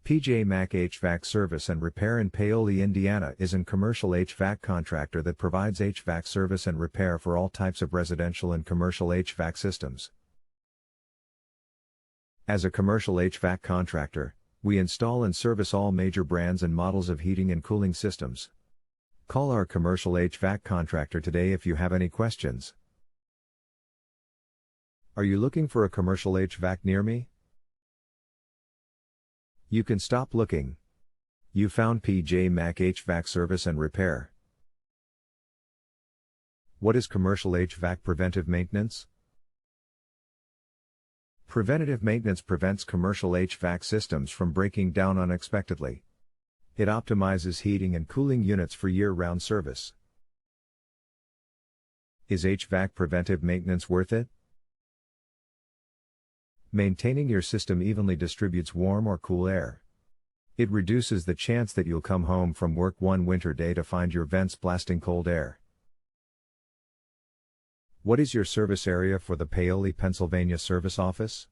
PJ Mac HVAC Service and Repair in Paoli, Indiana is a commercial HVAC contractor that provides HVAC service and repair for all types of residential and commercial HVAC systems. As a commercial HVAC contractor, we install and service all major brands and models of heating and cooling systems. Call our commercial HVAC contractor today if you have any questions. Are you looking for a commercial HVAC near me? You can stop looking. You found PJ Mac HVAC Service and Repair. What is commercial HVAC preventive maintenance? Preventative maintenance prevents commercial HVAC systems from breaking down unexpectedly. It optimizes heating and cooling units for year-round service. Is HVAC preventive maintenance worth it? Maintaining your system evenly distributes warm or cool air. It reduces the chance that you'll come home from work one winter day to find your vents blasting cold air. What is your service area for the Paoli, Pennsylvania service office?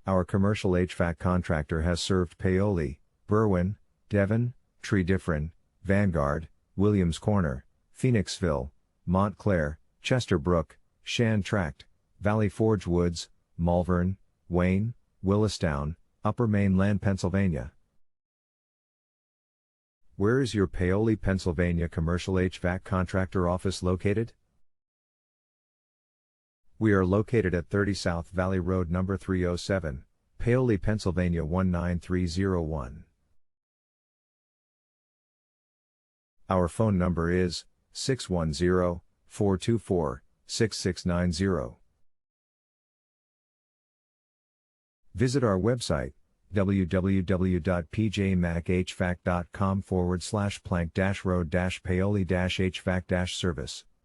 Our commercial HVAC contractor has served Paoli, Berwyn, Devon, Tredyffrin, Vanguard, Williams Corner, Phoenixville, Montclair, Chesterbrook, Shan Tract, Valley Forge Woods, Malvern, Wayne, Willistown, Upper Mainland, Pennsylvania. Where is your Paoli, Pennsylvania commercial HVAC contractor office located? We are located at 30 South Valley Road number 307, Paoli, Pennsylvania 19301. Our phone number is 610-424-6690. Visit our website, www.pjmachvac.com/plank-road-paoli-hvac-service.